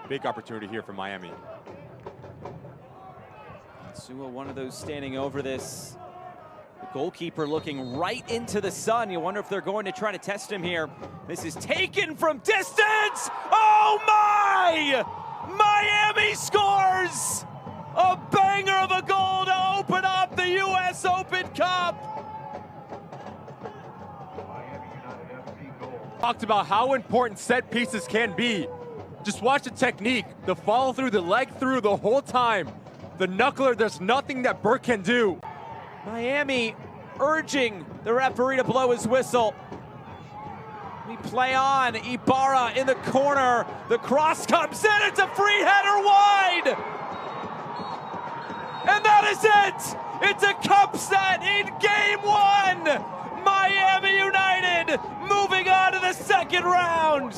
big opportunity here for Miami. Sua, one of those standing over this. The goalkeeper looking right into the sun. You wonder if they're going to try to test him here. This is taken from distance. Oh my! Miami scores! A banger of a goal to open up the U.S. Open Cup. Talked about how important set pieces can be. Just watch the technique, the follow through, the leg through the whole time. The knuckler, there's nothing that Burke can do. Miami urging the referee to blow his whistle. We play on, Ibarra in the corner. The cross comes in, it's a free header wide. And that is it. It's a Cupset in game one. Miami United moving on to the second round.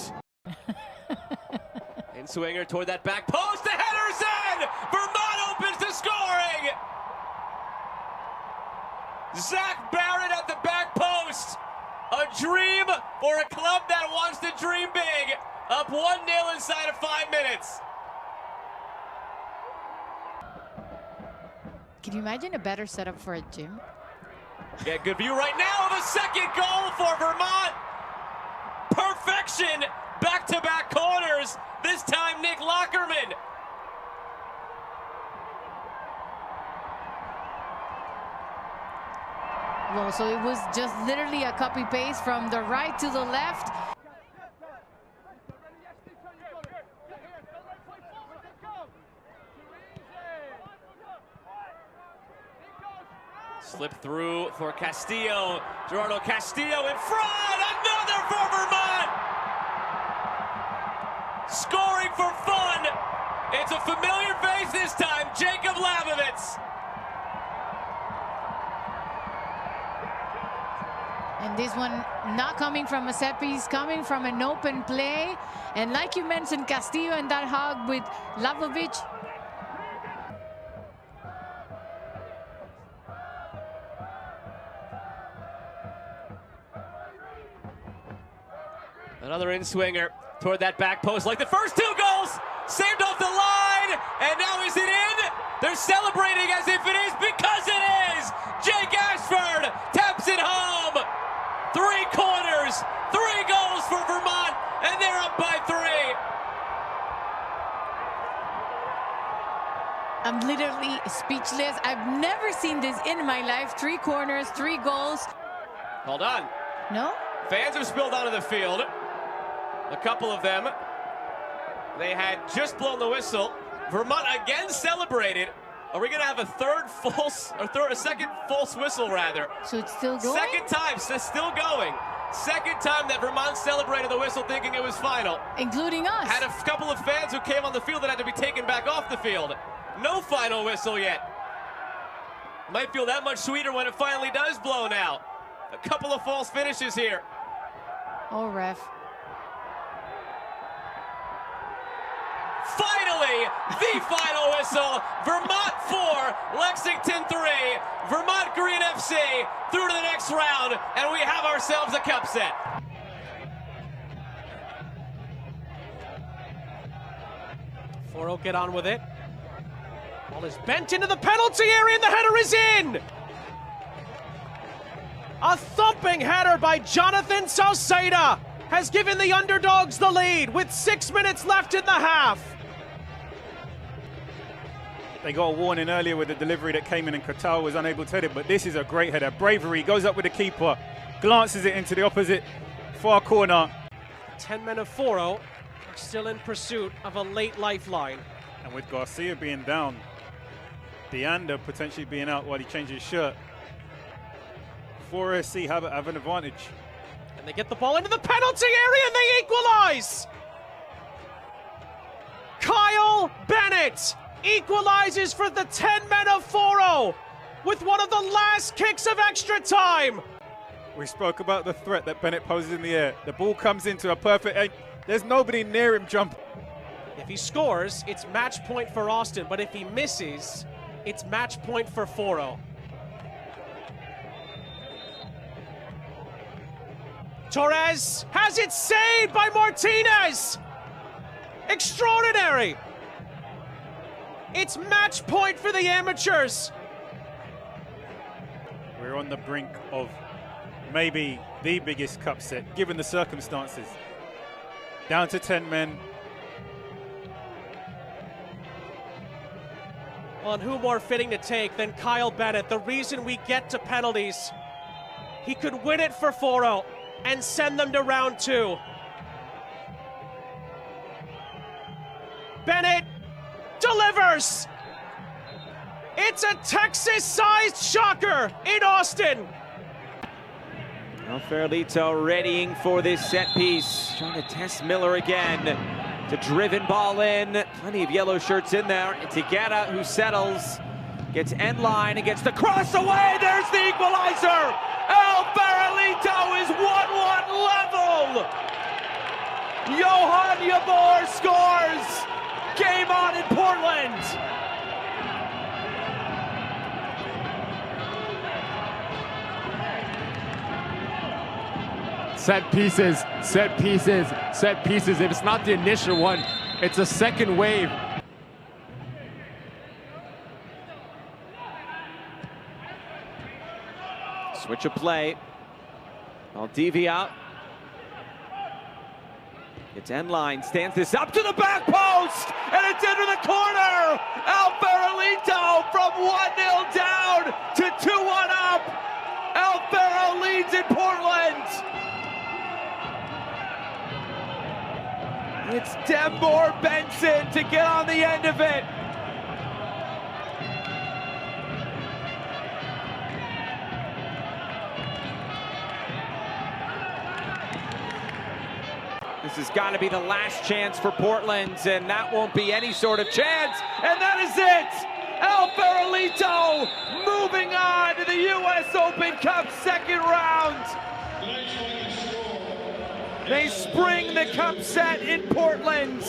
And Swinger toward that back post, the header's in! Vermont opens to scoring! Zach Barrett at the back post. A dream for a club that wants to dream big. Up 1-0 inside of 5 minutes. Can you imagine a better setup for a gym? Yeah, good view right now of a second goal for Vermont. Perfection, back-to-back corners. This time Nick Lockerman. Well, so it was just literally a copy-paste from the right to the left. Slip through for Castillo. Gerardo Castillo in front. Another for Vermont. Scoring for fun. It's a familiar face this time. Jacob Labovitz. And this one not coming from a set piece, coming from an open play. And like you mentioned, Castillo and that hug with Lavovic. Another in-swinger toward that back post like the first two goals. Saved off the line. And now is it in? They're celebrating as if it is because it is. Jake Ashford taps it home. 3 corners, 3 goals for Vermont, and they're up by 3. I'm literally speechless. I've never seen this in my life. 3 corners, 3 goals. Hold on. No? Fans have spilled onto the field. A couple of them. They had just blown the whistle. Vermont again celebrated. Are we going to have a second false whistle, rather? So it's still going? Second time, so still going. Second time that Vermont celebrated the whistle thinking it was final. Including us. Had a couple of fans who came on the field that had to be taken back off the field. No final whistle yet. Might feel that much sweeter when it finally does blow now. A couple of false finishes here. Oh, ref. Finally, the final whistle. Vermont 4, Lexington 3. Vermont Green FC through to the next round, and we have ourselves a cup set. Foro get on with it. Ball is bent into the penalty area, and the header is in. A thumping header by Jonathan Saucedo has given the underdogs the lead with 6 minutes left in the half. They got a warning earlier with the delivery that came in and Qatar was unable to hit it, but this is a great header. Bravery goes up with the keeper, glances it into the opposite far corner. 10 men of Foro are still in pursuit of a late lifeline. And with Garcia being down, Deanda potentially being out while he changes his shirt, 4SC have an advantage. And they get the ball into the penalty area and they equalize! Kyle Bennett equalizes for the 10 men of Foro with one of the last kicks of extra time. We spoke about the threat that Bennett poses in the air. The ball comes into a perfect edge. There's nobody near him jump. If he scores, it's match point for Austin, but if he misses, it's match point for Foro. Torres has it saved by Martinez. Extraordinary! It's match point for the amateurs. We're on the brink of maybe the biggest cup set, given the circumstances. Down to 10 men. Well, and who more fitting to take than Kyle Bennett? The reason we get to penalties. He could win it for 4-0 and send them to round 2. Bennett delivers. It's a Texas-sized shocker in Austin. Alferlito readying for this set piece. Trying to test Miller again. It's a driven ball in. Plenty of yellow shirts in there. It's Higuera who settles. Gets end line and gets the cross away. There's the equalizer. Alferlito is 1-1 level. Johan Jabor scores. Game on in Portland. Set pieces, set pieces, set pieces. If it's not the initial one, it's a second wave. Switch of play. Valdivia. It's end line, stands this up to the back post, and it's into the corner. Alferlito from 1-0 down to 2-1 up. Alfaro leads in Portland. It's Demore Benson to get on the end of it. This has got to be the last chance for Portland, and that won't be any sort of chance. And that is it. Alferlito moving on to the U.S. Open Cup second round. They spring the cup set in Portland.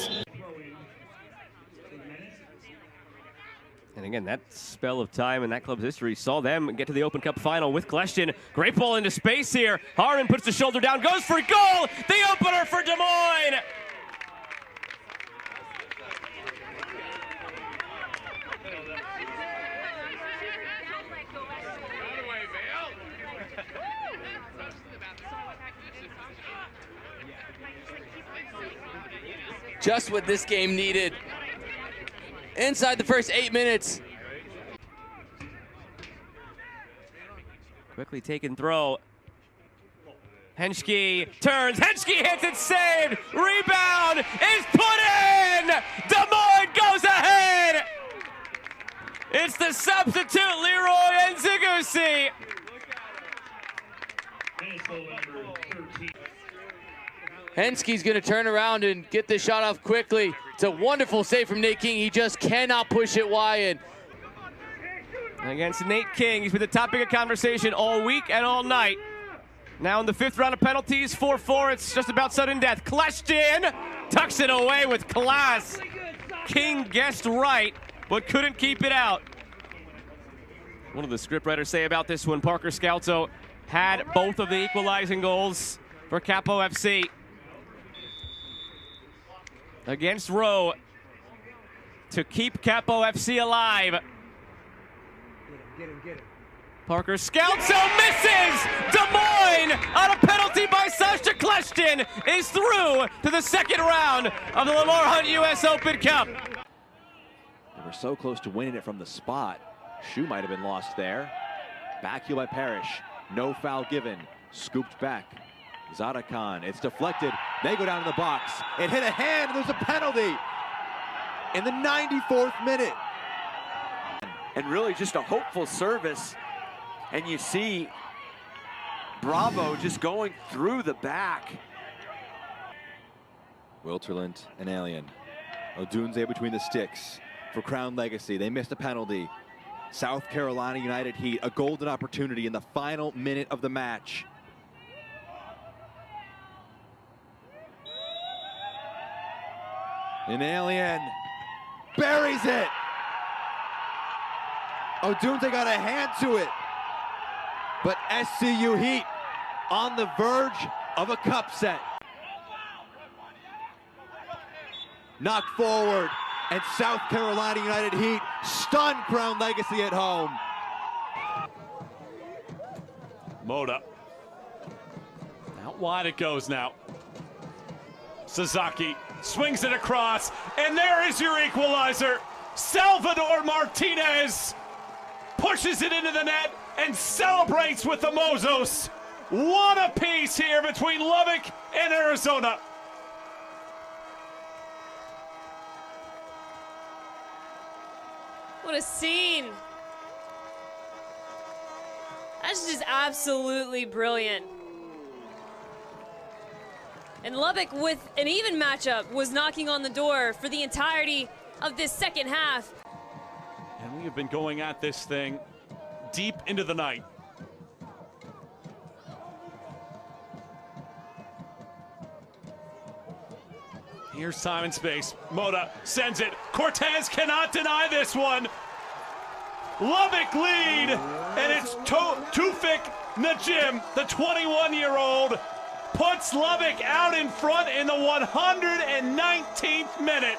And again, that spell of time in that club's history saw them get to the Open Cup final with Kleshtin. Great ball into space here. Harmon puts the shoulder down, goes for goal. The opener for Des Moines. Just what this game needed. Inside the first 8 minutes. Quickly taken throw. Henschke turns. Henschke hits it, saved. Rebound is put in. Des Moines goes ahead. It's the substitute Leroy Nzigusi. Henschke's going to turn around and get this shot off quickly. It's a wonderful save from Nate King. He just cannot push it wide. Against Nate King, he's been the topic of conversation all week and all night. Now in the 5th round of penalties, 4-4, it's just about sudden death. Kleshtin tucks it away with class. King guessed right, but couldn't keep it out. What did the scriptwriters say about this one? Parker Scalzo had both of the equalizing goals for Capo FC. Against Rowe to keep Capo FC alive. Get him. Parker Scalzo misses! Des Moines on a penalty by Sasha Kleshtin is through to the second round of the Lamar Hunt U.S. Open Cup. They were so close to winning it from the spot. Shoe might have been lost there. Back heel by Parrish. No foul given. Scooped back. Zada Khan, it's deflected. They go down to the box. It hit a hand, and there's a penalty in the 94th minute. And really just a hopeful service. And you see Bravo just going through the back. Wilterland and Alien. Odunze between the sticks for Crown Legacy. They missed a penalty. South Carolina United Heat, a golden opportunity in the final minute of the match. And Alien buries it. Odunze got a hand to it. But SCU Heat on the verge of a cup set. knocked forward, and South Carolina United Heat stun Crown Legacy at home. Moda. Out wide it goes now. Sasaki swings it across, and there is your equalizer. Salvador Martinez pushes it into the net and celebrates with the Mozos. What a piece here between Lubbock and Arizona. What a scene. That's just absolutely brilliant. And Lubbock, with an even matchup, was knocking on the door for the entirety of this second half. And we have been going at this thing deep into the night. Here's time and space. Moda sends it. Cortez cannot deny this one. Lubbock lead, and it's Tufik Najim, the 21-year-old, puts Lubbock out in front in the 119th minute.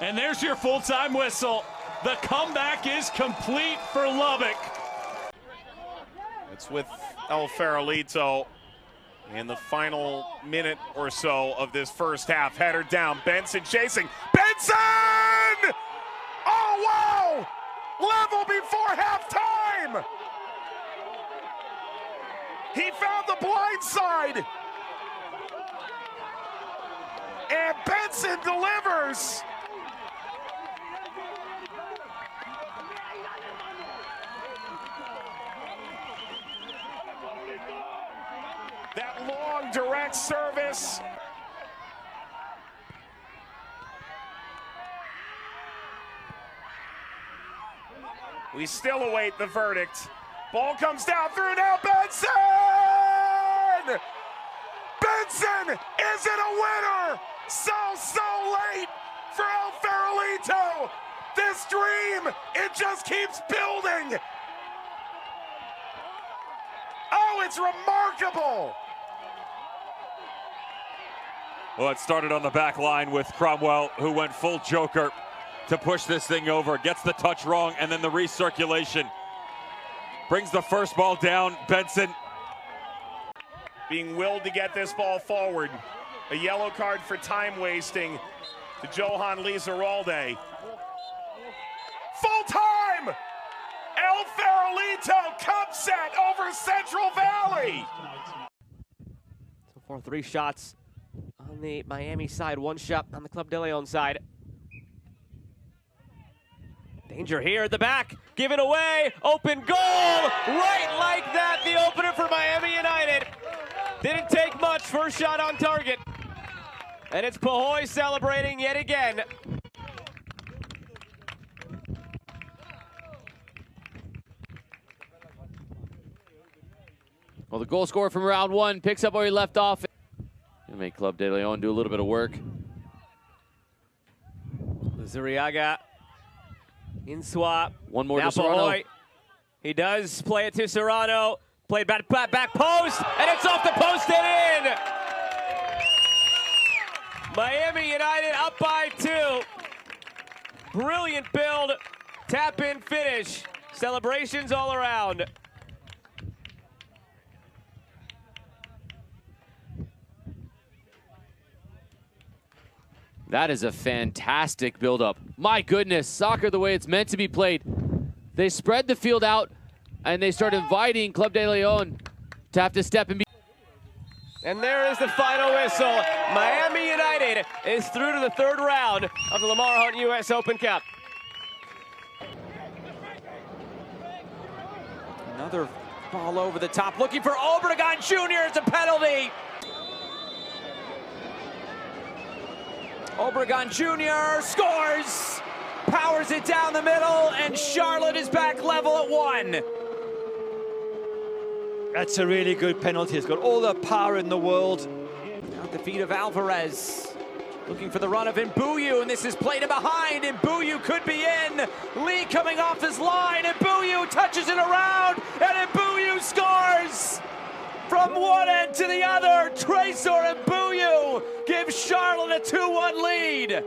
And there's your full-time whistle. The comeback is complete for Lubbock. It's with El Farolito in the final minute or so of this first half. Header down, Benson chasing. Benson! Oh, wow! Level before halftime! He found the blind side. And Benson delivers. That long direct service. We still await the verdict. Ball comes down through now, Benson! Benson, is it a winner? So late for El Farolito. This dream, it just keeps building. Oh, it's remarkable. Well, it started on the back line with Cromwell, who went full joker to push this thing over, gets the touch wrong, and then the recirculation. Brings the first ball down, Benson. Being willed to get this ball forward. A yellow card for time wasting to Johan Lizarralde. Full time! El Farolito Cupset over Central Valley. So far, 3 shots on the Miami side, 1 shot on the Club de Leon side. Danger here at the back, give it away, open goal, right like that, the opener for Miami United. Didn't take much, first shot on target. And it's Pahoy celebrating yet again. Well, the goal scorer from round 1 picks up where he left off. Gonna make Club de Leon do a little bit of work. Zuriaga in swap. One more now to Serrano. Pahoy. He does play it to Serrano. Played back post, and it's off the post and in. Miami United up by 2. Brilliant build, tap in finish. Celebrations all around. That is a fantastic build-up. My goodness, soccer the way it's meant to be played. They spread the field out, and they start inviting Club de Leon to have to step and be. And there is the final whistle. Miami United is through to the 3rd round of the Lamar Hunt U.S. Open Cup. Another ball over the top, looking for Obregon Jr. It's a penalty. Obregon Jr. scores, powers it down the middle, and Charlotte is back level at 1. That's a really good penalty. It's got all the power in the world. Now at the feet of Alvarez. Looking for the run of Mbuyu, and this is played to behind. Mbuyu could be in. Lee coming off his line. Mbuyu touches it around, and Mbuyu scores! From one end to the other, Trésor Mbuyu gives Charlotte a 2-1 lead.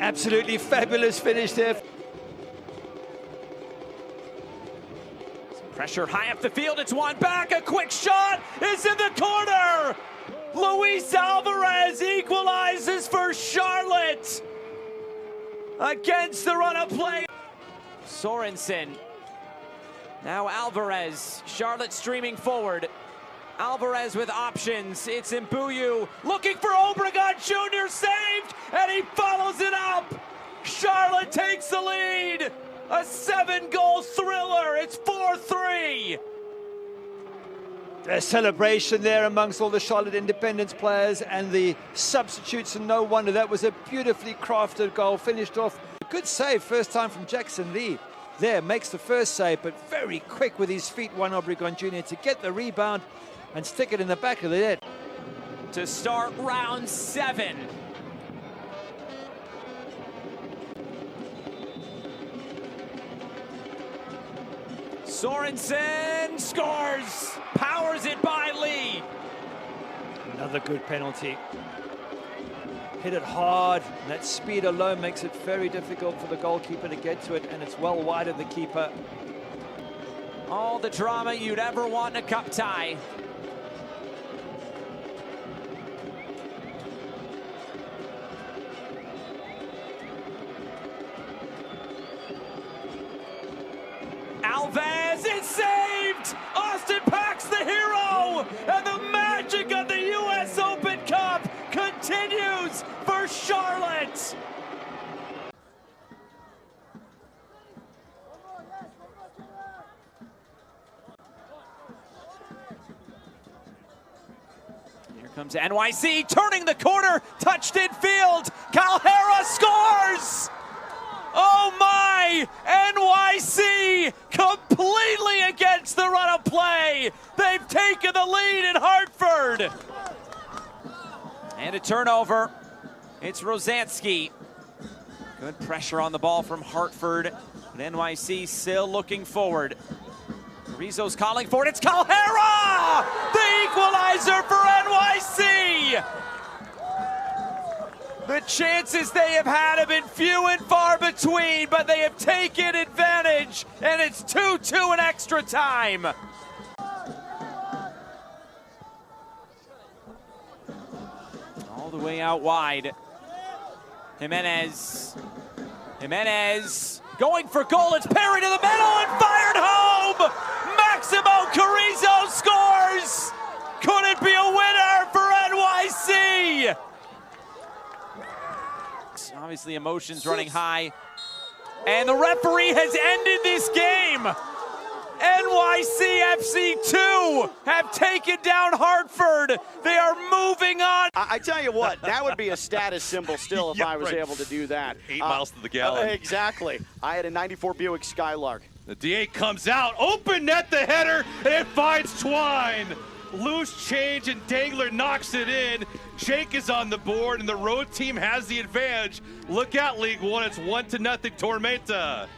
Absolutely fabulous finish there. Some pressure high up the field, it's one back, a quick shot is in the corner! Luis Alvarez equalizes for Charlotte against the run of play. Sorensen. Now Alvarez. Charlotte streaming forward. Alvarez with options. It's Mbuyu looking for Obregon Jr. saved, and he follows it up. Charlotte takes the lead. A 7-goal thriller. It's 4-3. A celebration there amongst all the Charlotte Independence players and the substitutes, and no wonder. That was a beautifully crafted goal, finished off. A good save, first time from Jackson Lee. There, makes the first save, but very quick with his feet, Juan Obregon Jr. to get the rebound and stick it in the back of the net. To start round 7. Sorensen scores, powers it by Lee. Another good penalty. Hit it hard, and that speed alone makes it very difficult for the goalkeeper to get to it, and it's well wide of the keeper. All the drama you'd ever want in a cup tie. Alves is saved! Austin Pack's the hero! And the magic of the U.S. Open Cup continues for Charlotte! Here comes NYC, turning the corner, touched in field. Calhera scores! Oh my! NYC completely against the run of play. They've taken the lead in Hartford. And a turnover. It's Rosansky. Good pressure on the ball from Hartford. But NYC still looking forward. Rizzo's calling for it. It's Calhera! The equalizer for NYC! The chances they have had have been few and far between, but they have taken advantage, and it's 2-2 in extra time. All the way out wide. Jimenez going for goal. It's parried to the middle and fired home. Maximo Carrizo scores. Could it be a winner for NYC? Obviously emotions running high. And the referee has ended this game. NYC FC 2 have taken down Hartford. They are moving on. I tell you what, that would be a status symbol still if I was able to do that. 8 miles to the gallon. Exactly. I had a 94 Buick Skylark. The D8 comes out, open net the header, and it finds Twine. Loose change, and Dangler knocks it in. Jake is on the board, and the road team has the advantage. Look out, League One. It's 1-0 Tormenta.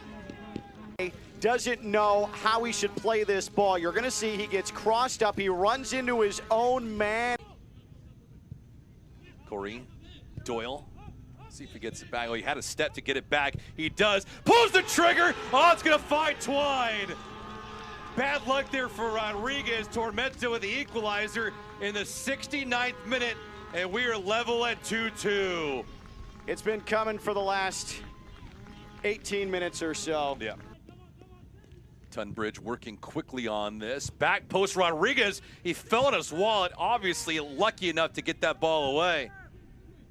Doesn't know how he should play this ball. You're going to see he gets crossed up. He runs into his own man. Corey Doyle. See if he gets it back. Oh, he had a step to get it back. He does. Pulls the trigger. Oh, it's going to find Twine. Bad luck there for Rodriguez. Tormenta with the equalizer in the 69th minute, and we are level at 2-2. It's been coming for the last 18 minutes or so. Yeah. Tunbridge working quickly on this. Back post Rodriguez. He fell on his wallet. Obviously lucky enough to get that ball away.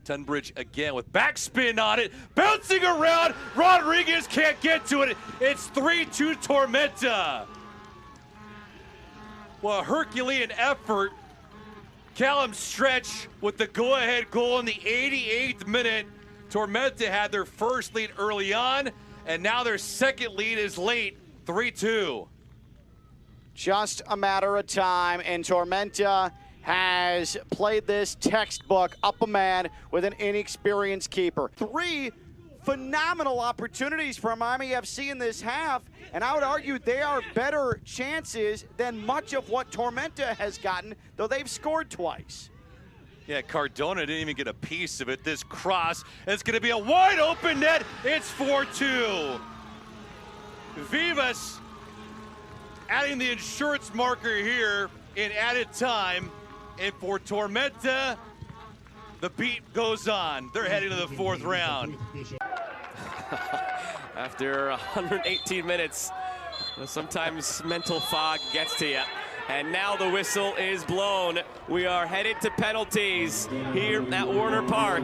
Tunbridge again with backspin on it. Bouncing around. Rodriguez can't get to it. It's 3-2 Tormenta. Well, a Herculean effort. Callum Stretch with the go-ahead goal in the 88th minute. Tormenta had their first lead early on, and now their second lead is late, 3-2. just a matter of time, and Tormenta has played this textbook up a man with an inexperienced keeper. 3 phenomenal opportunities for Miami FC in this half, and I would argue they are better chances than much of what Tormenta has gotten, though they've scored twice. Yeah, Cardona didn't even get a piece of it. This cross, it's going to be a wide open net. It's 4-2. Vivas adding the insurance marker here in added time. And for Tormenta, the beat goes on. They're heading to the 4th round. After 118 minutes, sometimes mental fog gets to you. And now the whistle is blown. We are headed to penalties here at Warner Park.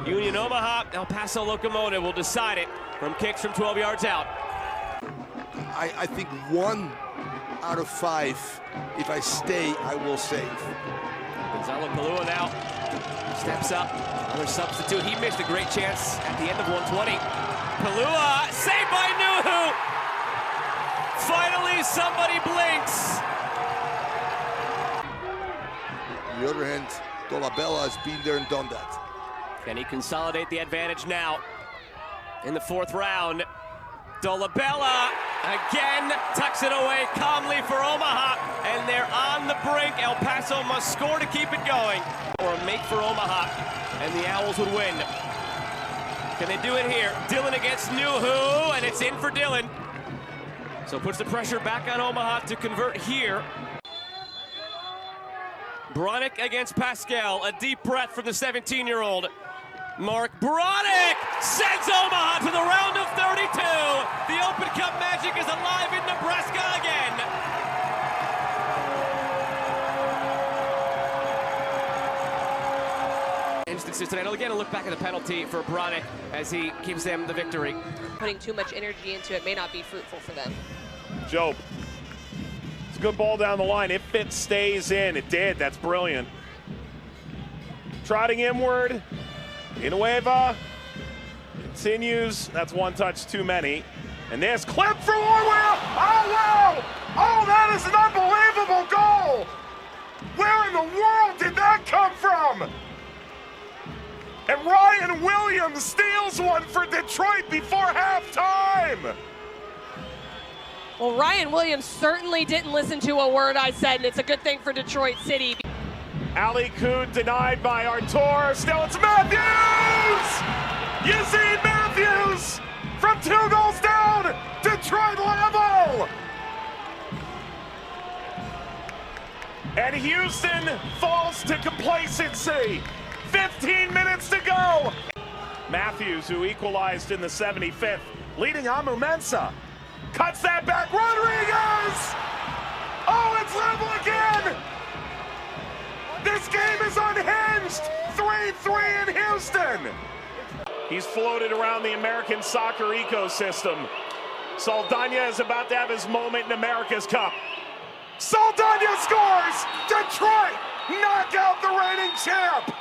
Union Omaha, El Paso Locomotive will decide it from kicks from 12 yards out. I think 1 out of 5, if I stay, I will save. Gonzalo Kalua now steps up, another substitute. He missed a great chance at the end of 120. Kalua, saved by Nuhu! Finally, somebody blinks. On the other hand, Dolabella has been there and done that. Can he consolidate the advantage now in the 4th round? Dolabella again tucks it away calmly for Omaha, and they're on the brink. El Paso must score to keep it going, or a make for Omaha, and the Owls would win. Can they do it here? Dylan against Nuhu, and it's in for Dylan. So puts the pressure back on Omaha to convert here. Bronick against Pascal, a deep breath from the 17-year-old. Mark Bronick sends Omaha to the round of 32. The Open Cup magic is alive in Nebraska again. Instances tonight. Again, a look back at the penalty for Bronick as he gives them the victory. Putting too much energy into it may not be fruitful for them. Job. It's a good ball down the line. If it stays in, it did. That's brilliant. Trotting inward. Inueva continues. That's 1 touch too many. And this clip for Orwell. Oh, wow! Oh, that is an unbelievable goal! Where in the world did that come from? And Ryan Williams steals one for Detroit before halftime. Well, Ryan Williams certainly didn't listen to a word I said, and it's a good thing for Detroit City. Ali Koon denied by Artur. Still it's Matthews! Yazeed Matthews from 2 goals down. Detroit level. And Houston falls to complacency. 15 minutes to go. Matthews, who equalized in the 75th, leading Amu Mensah. Cuts that back. Rodriguez! Oh, it's level again! This game is unhinged! 3-3 in Houston! He's floated around the American soccer ecosystem. Saldana is about to have his moment in America's Cup. Saldana scores! Detroit knock out the reigning champ!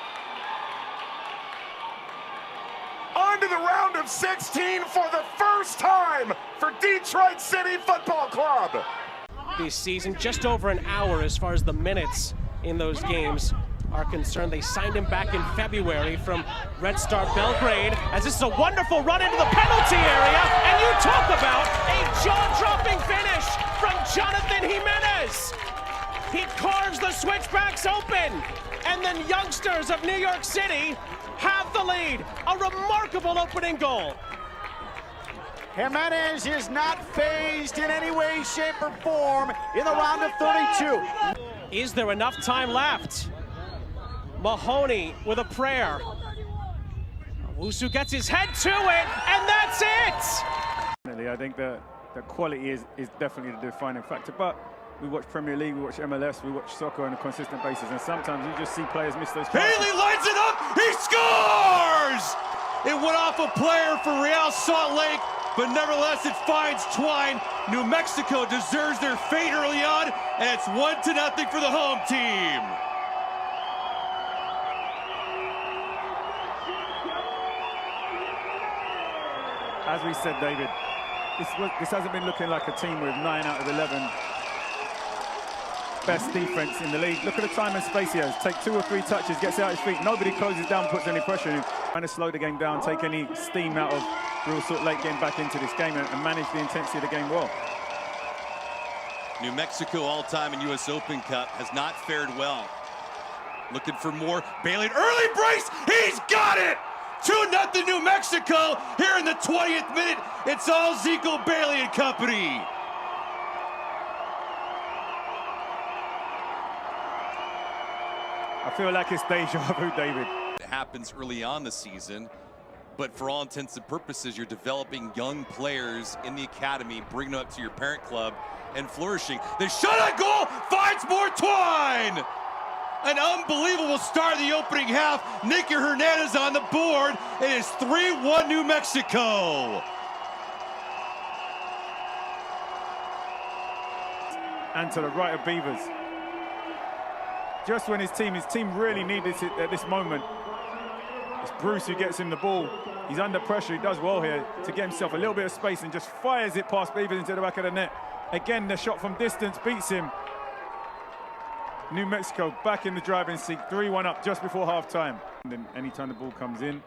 On to the round of 16 for the first time for Detroit City Football Club. This season, just over an hour as far as the minutes in those games are concerned. They signed him back in February from Red Star Belgrade, as this is a wonderful run into the penalty area, and you talk about a jaw-dropping finish from Jonathan Jimenez. He carves the switchbacks open, and then youngsters of New York City have the lead. A remarkable opening goal. Jimenez is not phased in any way, shape, or form in the round of 32. Is there enough time left? Mahoney with a prayer. Owusu gets his head to it, and that's it! I think the quality is definitely the defining factor, but we watch Premier League, we watch MLS, we watch soccer on a consistent basis, and sometimes you just see players miss those chances. Haley lights it up, he scores! It went off a player for Real Salt Lake, but nevertheless it finds Twine. New Mexico deserves their fate early on, and it's 1-0 for the home team. As we said, David, this hasn't been looking like a team with 9 out of 11 best defense in the league. Look at the time and space he has. Take 2 or 3 touches, gets out his feet. Nobody closes down, puts any pressure on him. Trying to slow the game down, take any steam out of Real Salt Lake getting back into this game and manage the intensity of the game well. New Mexico all-time in U.S. Open Cup has not fared well. Looking for more. Bailey, early brace, he's got it! 2-0 New Mexico here in the 20th minute. It's all Zico Bailey and company. I feel like it's deja vu, David. It happens early on the season, but for all intents and purposes, you're developing young players in the academy, bringing them up to your parent club and flourishing. The shot on goal finds more Twine! An unbelievable start of the opening half. Nicky Hernandez on the board. It is 3-1 New Mexico. And to the right of Beavers. Just when his team really needed it at this moment. It's Bruce who gets him the ball. He's under pressure, he does well here to get himself a little bit of space and just fires it past Beavers into the back of the net. Again, the shot from distance beats him. New Mexico back in the driving seat, 3-1 up just before half-time. And then anytime the ball comes in,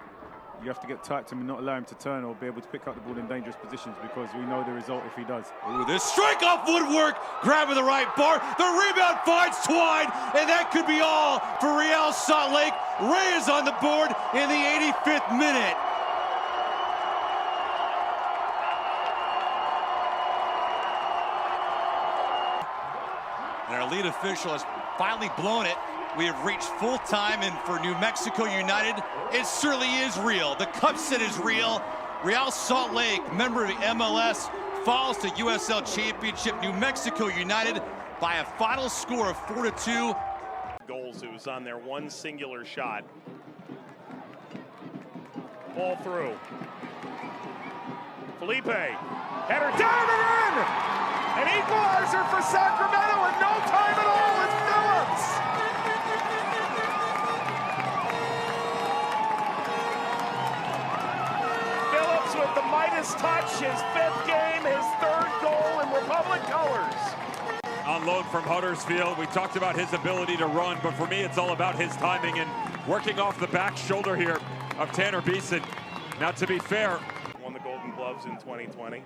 you have to get tight to him and not allow him to turn or be able to pick up the ball in dangerous positions, because we know the result if he does. Ooh, this strike off woodwork, grabbing the right bar. The rebound finds Twine, and that could be all for Real Salt Lake. Ray is on the board in the 85th minute. And our lead official has finally blown it. We have reached full time, and for New Mexico United, it certainly is real. The Cupset is real. Real Salt Lake, member of the MLS, falls to USL Championship. New Mexico United by a final score of 4-2. Goals, it was on their one singular shot. Ball through. Felipe, header down and in! An equalizer for Sacramento in no time at all. It's Phillips! Phillips with the Midas touch, his 5th game, his 3rd goal in Republic colors. On loan from Huddersfield, we talked about his ability to run, but for me it's all about his timing and working off the back shoulder here of Tanner Beeson. Now, to be fair, won the Golden Gloves in 2020.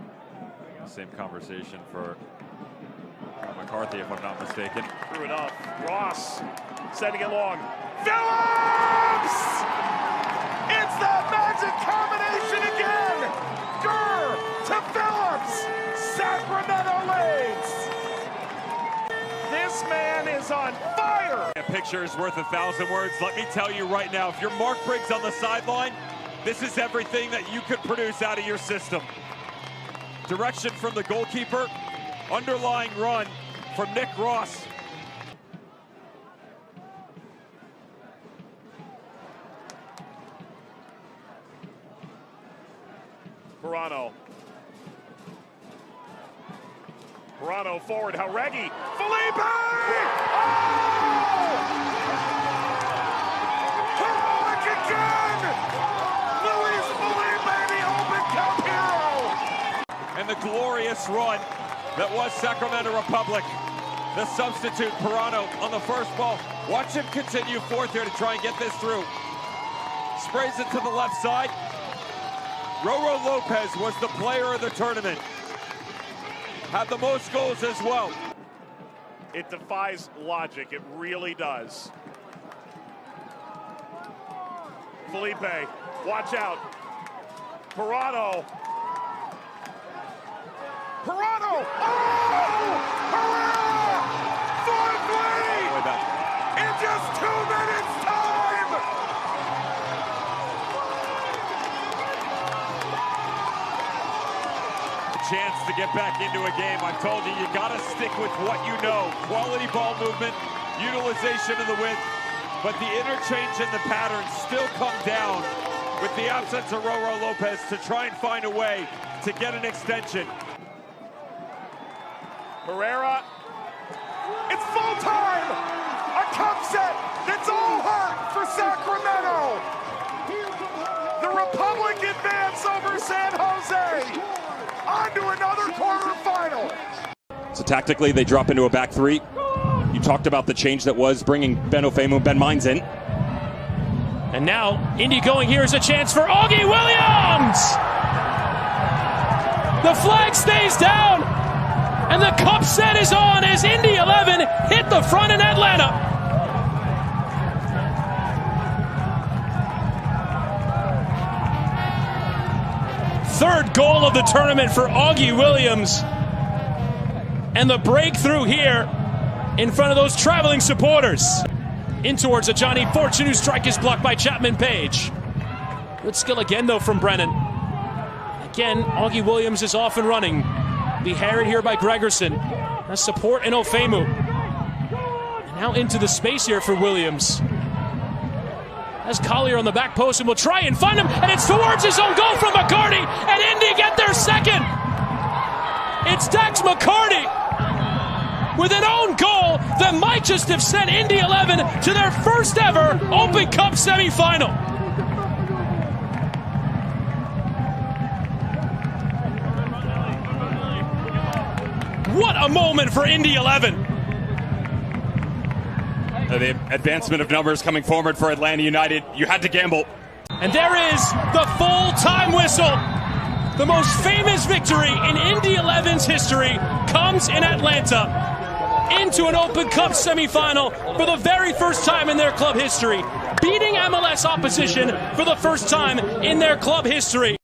Same conversation for McCarthy, if I'm not mistaken. Threw it up. Ross sending it long. Phillips! It's that magic combination again! Gurr to Phillips! Sacramento leads! This man is on fire! A picture is worth 1,000 words. Let me tell you right now, if you're Mark Briggs on the sideline, this is everything that you could produce out of your system. Direction from the goalkeeper, underlying run from Nick Ross. Pirano forward, Jauregui, Felipe! Oh! Heroic again! Luis Felipe, the Open Cup hero! And the glorious run that was Sacramento Republic. The substitute, Pirano, on the first ball. Watch him continue forth here to try and get this through. Sprays it to the left side. Roro Lopez was the player of the tournament. Had the most goals as well. It defies logic, it really does. Felipe, watch out. Pirano. Oh! Hurrah! 4-3! In just 2 minutes time! Chance to get back into a game. I've told you, you gotta stick with what you know. Quality ball movement, utilization of the width, but the interchange and the patterns still come down with the absence of Roro Lopez to try and find a way to get an extension. Herrera, it's full time! A Cupset that's all heart for Sacramento! The Republic advance over San Jose! On to another quarterfinal! So tactically, they drop into a back three. You You talked about the change that was bringing Ben Mines in. And now, Indy going here is a chance for Augie Williams! The flag stays down, and the Cupset is on as Indy 11 hit the front in Atlanta. Third goal of the tournament for Augie Williams. And the breakthrough here in front of those traveling supporters. In towards a Johnny Fortune, whose strike is blocked by Chapman Page. Good skill again, though, from Brennan. Again, Augie Williams is off and running. Be harried here by Gregerson. Has support in Ofemu. And now into the space here for Williams. Has Collier on the back post and will try and find him, and it's towards his own goal from McCarty, and Indy get their second. It's Dax McCarty with an own goal that might just have sent Indy 11 to their first ever Open Cup semifinal. What a moment for Indy 11. The advancement of numbers coming forward for Atlanta United. You had to gamble. And there is the full-time whistle. The most famous victory in Indy 11's history comes in Atlanta into an Open Cup semifinal for the very first time in their club history, beating MLS opposition for the first time in their club history.